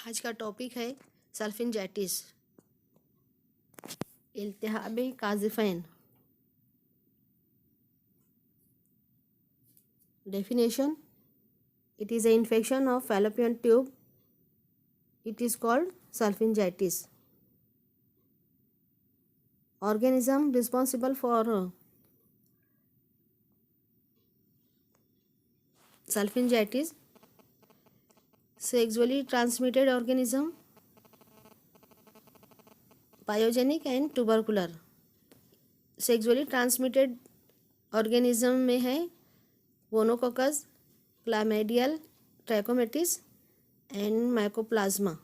आज का टॉपिक है सल्फिंजाइटिस, इल्तिहाब काज़िफ़ैन। Definition: it is an infection of fallopian tube. It is called salpingitis. Organism responsible for salpingitis: sexually transmitted organism, pyogenic and tubercular. Sexually transmitted organism में है gonococcus, chlamydial, trachomatis and mycoplasma.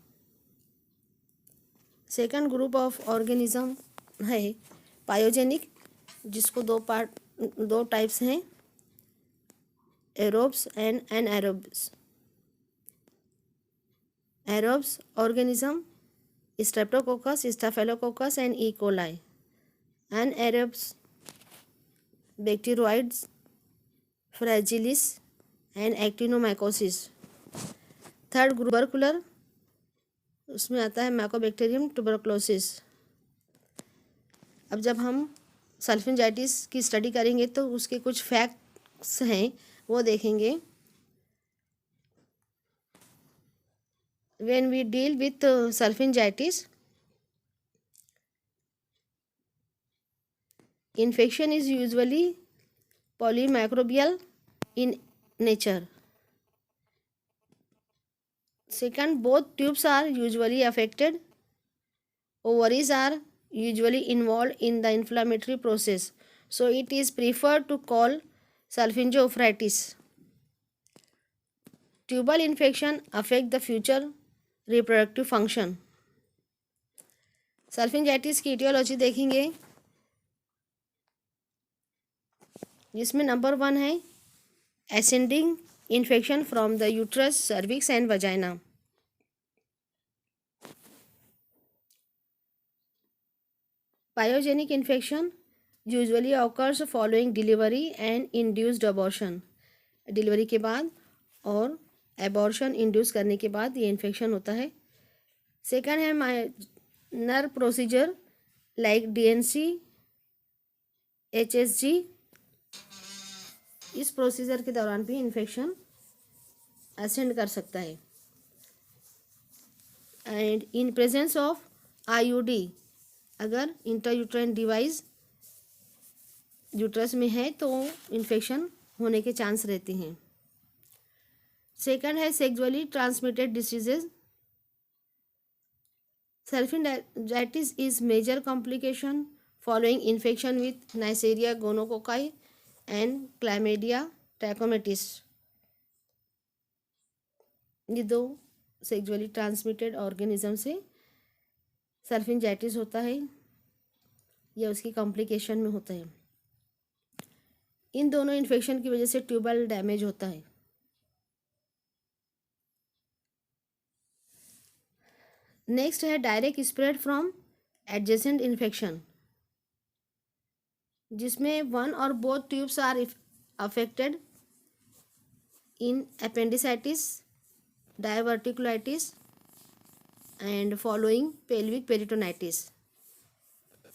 Second group of organism है pyogenic, जिसको दो types हैं, aerobes and anaerobes. Aerobes organism streptococcus, staphylococcus and E coli. Anaerobes bacteroides, fragilis and actinomycosis. Third group tubercular, उसमें आता है Mycobacterium tuberculosis. अब जब हम सल्फिंजाइटिस की स्टडी करेंगे तो उसके कुछ फैक्ट्स हैं वो देखेंगे। When we deal with salpingitis, infection is usually polymicrobial in nature. Second, both tubes are usually affected. Ovaries are usually involved in the inflammatory process, so it is preferred to call salpingophritis. Tubal infection affect the future reproductive function. सल्फिंजाइटिस की etiology देखेंगे, जिसमें number 1 है ascending infection from the uterus, cervix and vagina. Pyogenic infection usually occurs following delivery and induced abortion. Delivery के बाद और abortion induce करने के बाद ये इन्फेक्शन होता है। सेकंड है minor procedure like DNC, HSG. इस प्रोसीजर के दौरान भी इन्फेक्शन असेंड कर सकता है। And in presence of IUD, अगर इंट्रायूट्राइन डिवाइस यूट्रस में है तो इन्फेक्शन होने के चांस रहते हैं। सेकंड है sexually transmitted diseases. Salpingitis is major complication following infection with Neisseria gonococci and chlamydia trachomatis. ये दो सेक्सुअली ट्रांसमिटेड ऑर्गेनिज्म से सल्फिंजाइटिस होता है या उसकी कॉम्प्लिकेशन में होता है। इन दोनों इन्फेक्शन की वजह से ट्यूबल डैमेज होता है। नेक्स्ट है direct spread from adjacent infection, जिसमें वन और both tubes are affected in appendicitis, diverticulitis and following pelvic peritonitis.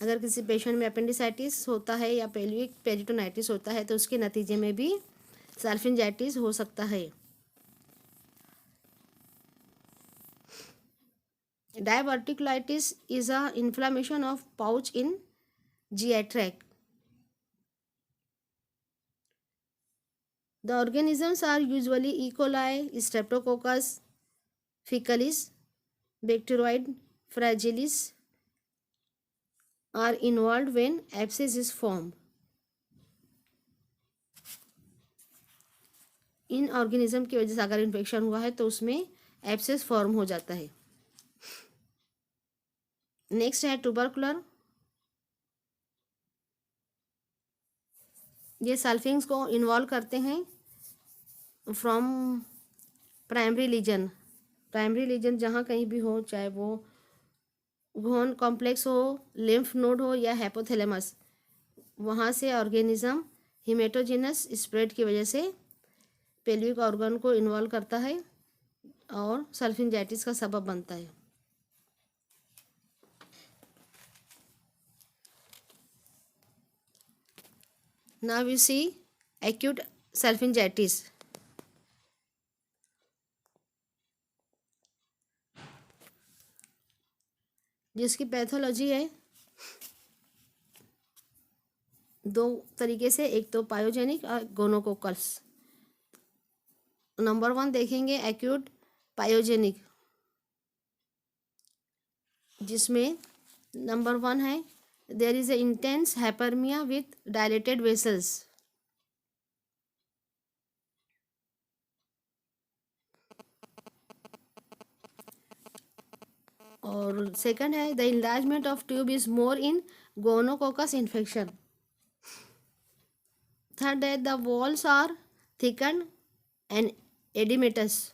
अगर किसी पेशेंट में अपेंडिसाइटिस होता है या पेल्विक पेरिटोनाइटिस होता है तो उसके नतीजे में भी सल्फिंजाइटिस हो सकता है। Diverticulitis is a inflammation of pouch in GI tract. The organisms are usually E. coli, Streptococcus, fecalis, Bacteroid, fragilis are involved when abscess is formed. In organism की वजह से अगर इन्फेक्शन हुआ है तो उसमें एब्सेस फॉर्म हो जाता है। नेक्स्ट है ट्यूबरकुलर। ये सल्फिंग्स को इन्वॉल्व करते हैं from primary lesion. Primary lesion जहाँ कहीं भी हो, चाहे वो घोन कॉम्प्लेक्स हो, लिम्फ नोड हो या हैपोथैलेमस, वहाँ से ऑर्गेनिज्म हिमेटोजेनस स्प्रेड की वजह से पेल्विक ऑर्गन को इन्वॉल्व करता है और सल्फिंजाइटिस का सबब बनता है। Now we see acute salpingitis. जिसकी पैथोलॉजी है दो तरीके से, एक तो पायोजेनिक और गोनोकोकस। नंबर 1 देखेंगे एक्यूट पायोजेनिक, जिसमें नंबर 1 है there is a intense hyperaemia with dilated vessels. और सेकंड है the enlargement of tube is more in gonococcus infection. Third है the walls are thickened and oedematous.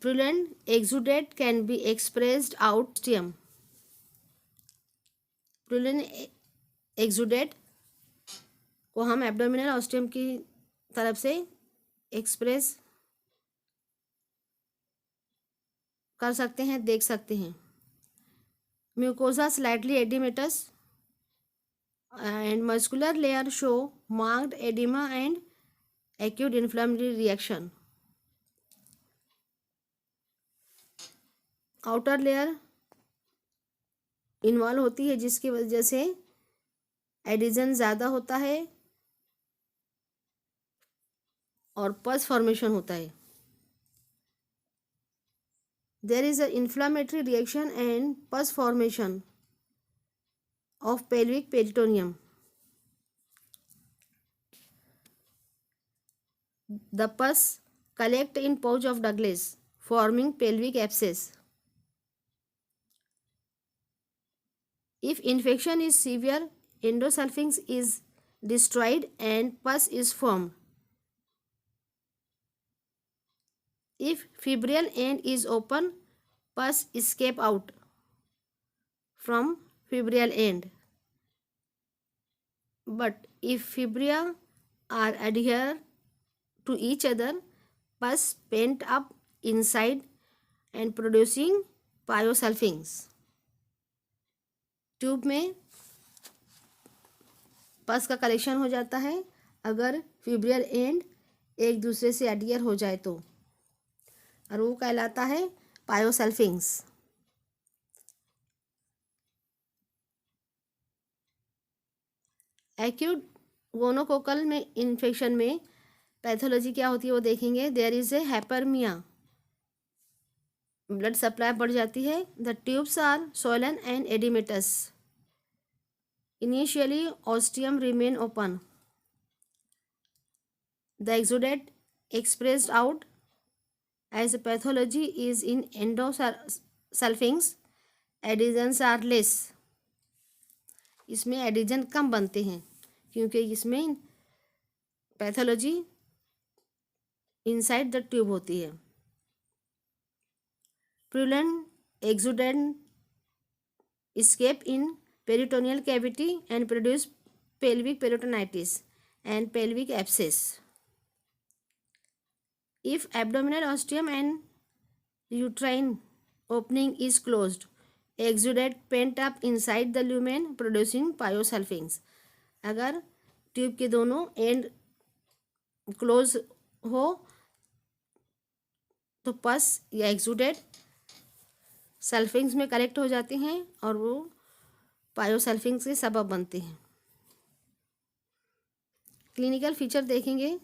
Purulent exudate can be expressed out ostium. Purulent exudate को हम abdominal ostium की तरफ से express कर सकते हैं, देख सकते हैं। Mucosa slightly oedematous and muscular layer show marked oedema and acute inflammatory reaction. Outer layer involve होती है, जिसकी वजह से एडिजन ज़्यादा होता है और पस फॉर्मेशन होता है। There is a inflammatory reaction and pus formation of pelvic peritoneum. The pus collect in pouch of Douglas forming pelvic abscess. If infection is severe, endosulfings is destroyed and pus is formed. If febrile end is open, pus escape out from febrile end. But if fibria are adhere to each other, pus pent up inside and producing pyosulfings. Tube में पस का collection हो जाता है अगर फिब्रियल and एक दूसरे से एडियर हो जाए तो, और वो कहलाता है पायोसल्फिंग्स। एक्यूट गोनोकोकल में इन्फेक्शन में पैथोलॉजी क्या होती है वो देखेंगे। There is a hyperemia, blood supply बढ़ जाती है। The tubes are swollen and edematous. Initially ostium remain open. The exudate expressed out as pathology is in endosulfings. Adhesions are less. इसमें एडिजन कम बनते हैं क्योंकि इसमें पैथोलॉजी इनसाइड द ट्यूब होती है। प्रूलेंट एक्सुडेंट escape in peritoneal cavity and produce pelvic peritonitis and pelvic abscess. If abdominal ostium and uterine opening is closed, exudate pent up inside the lumen producing pyosulfings. अगर tube के दोनों and close हो तो पस या exudate सल्फिंग्स में collect हो जाते हैं और वो पायोसल्फिंग्स के सबब बनते हैं। क्लिनिकल फीचर देखेंगे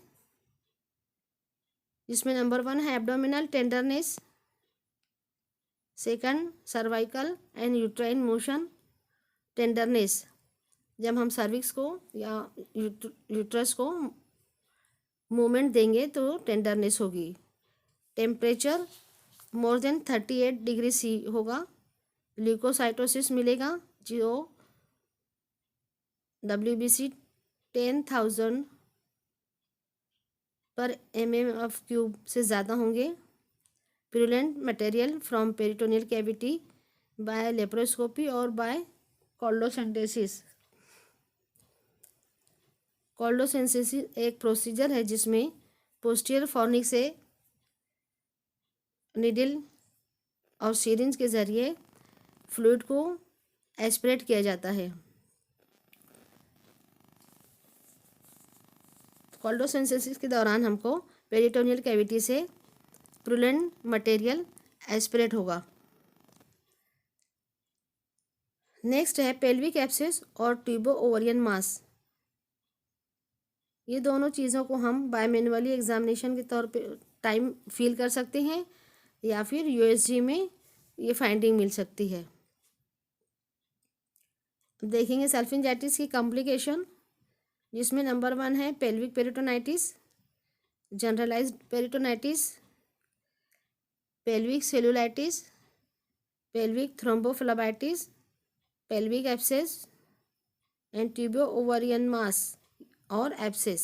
जिसमें नंबर 1 है abdominal tenderness, second cervical and uterine motion tenderness, जब हम सर्विक्स को या यूट्रस को मूवमेंट देंगे तो टेंडरनेस होगी। Temperature more than 38 degree C होगा। ल्यूकोसाइटोसिस मिलेगा जो WBC 10,000 पर mm³ से ज़्यादा होंगे। Purulent material from peritoneal cavity by laparoscopy और बाय कोल्डोसेंटेसिस। कोल्डोसेंटेसिस एक प्रोसीजर है जिसमें पोस्टीरियर फॉर्निक्स से निडल और सिरिंज के ज़रिए फ्लूइड को एस्पिरेट किया जाता है। कोल्डोसिंथेसिस के दौरान हमको पेरिटोनियल कैविटी से प्रूलेंट मटेरियल एस्पिरेट होगा। नेक्स्ट है पेल्विक एब्सेस और ट्यूबो ओवरियन मास। ये दोनों चीज़ों को हम बायोमैनुअली एग्जामिनेशन के तौर पे टाइम फील कर सकते हैं या फिर यूएसजी में ये फाइंडिंग मिल सकती है। देखेंगे सल्फिंजाइटिस की कॉम्प्लिकेशन, जिसमें नंबर 1 है pelvic peritonitis, generalised peritonitis, pelvic cellulitis, pelvic thrombophlebitis, pelvic abscess and tubo ovarian mass और एब्सेस।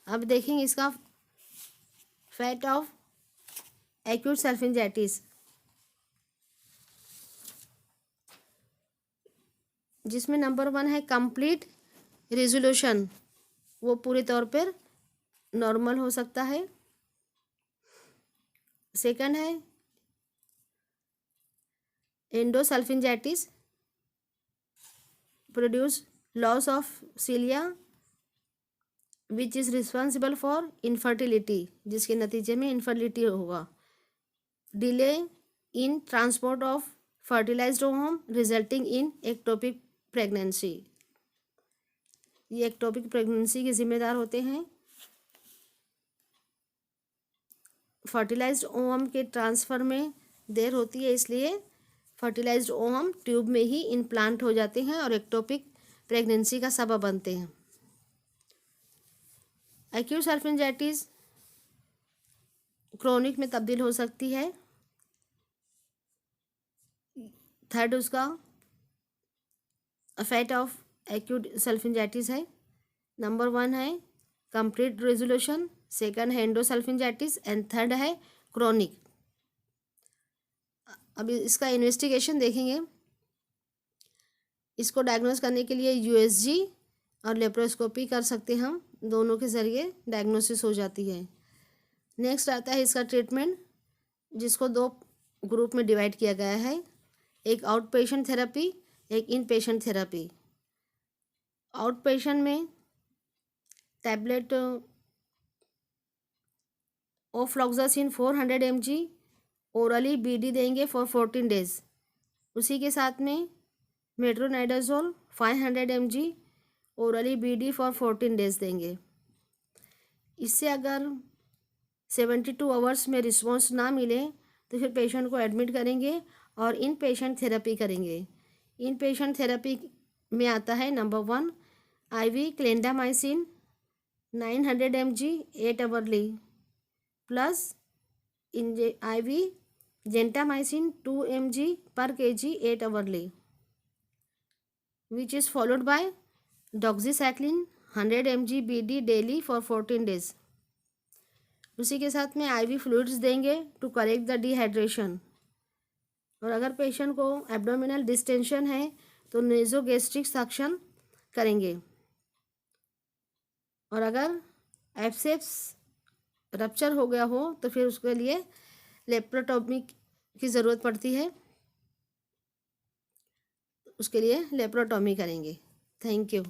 अब देखेंगे इसका फैट ऑफ एक्यूट सल्फिंजाइटिस, जिसमें नंबर 1 है कंप्लीट रिजोल्यूशन, वो पूरे तौर पर नॉर्मल हो सकता है। सेकंड है endosalpingitis, produce loss of cilia which is responsible for infertility, जिसके नतीजे में इनफर्टिलिटी होगा। Delay in transport of fertilised ovum resulting in ectopic pregnancy, ये एक्टोपिक प्रेगनेंसी के जिम्मेदार होते हैं। फर्टिलाइज्ड ओवम के ट्रांसफ़र में देर होती है, इसलिए फर्टिलाइज्ड ओवम ट्यूब में ही इम्प्लांट हो जाते हैं और एक्टोपिक प्रेगनेंसी का सबब बनते हैं। एक्यूट सल्फिंजाइटिस क्रोनिक में तब्दील हो सकती है। थर्ड उसका इफेक्ट ऑफ एक्यूट सल्फिंजाइटिस है, नंबर 1 है कंप्लीट रेजोल्यूशन, सेकंड है एंडोसल्फिंजाइटिस एंड थर्ड है क्रोनिक। अब इसका इन्वेस्टिगेशन देखेंगे। इसको डायग्नोस करने के लिए यूएसजी और लेप्रोस्कोपी कर सकते हैं हम, दोनों के ज़रिए डायग्नोसिस हो जाती है। नेक्स्ट आता है इसका ट्रीटमेंट, जिसको 2 ग्रुप में डिवाइड किया गया है, एक आउट पेशेंट थेरेपी, एक in patient therapy. Out patient में tablet ofloxacin 400 mg orally BD देंगे फॉर 14 डेज। उसी के साथ में metronidazole 500 mg orally BD for 14 days देंगे। इससे अगर 72 आवर्स में रिस्पॉन्स ना मिले तो फिर पेशेंट को एडमिट करेंगे और इन पेशेंट थेरेपी करेंगे। इन पेशेंट थेरेपी में आता है number 1 IV क्लेंडामाइसिन 900 mg 8 hourly plus IV gentamicin 2 mg per kg 8 hourly, which is followed by doxycycline 100 mg BD daily for 14 days। उसी के साथ में IV फ्लूइड्स देंगे टू करेक्ट द डिहाइड्रेशन। और अगर पेशेंट को एब्डोमिनल डिस्टेंशन है तो नेजोगैस्ट्रिक सक्शन करेंगे। और अगर एब्सेस रप्चर हो गया हो तो फिर उसके लिए लेप्रोटॉमी की ज़रूरत पड़ती है, उसके लिए लेप्रोटॉमी करेंगे। Thank you.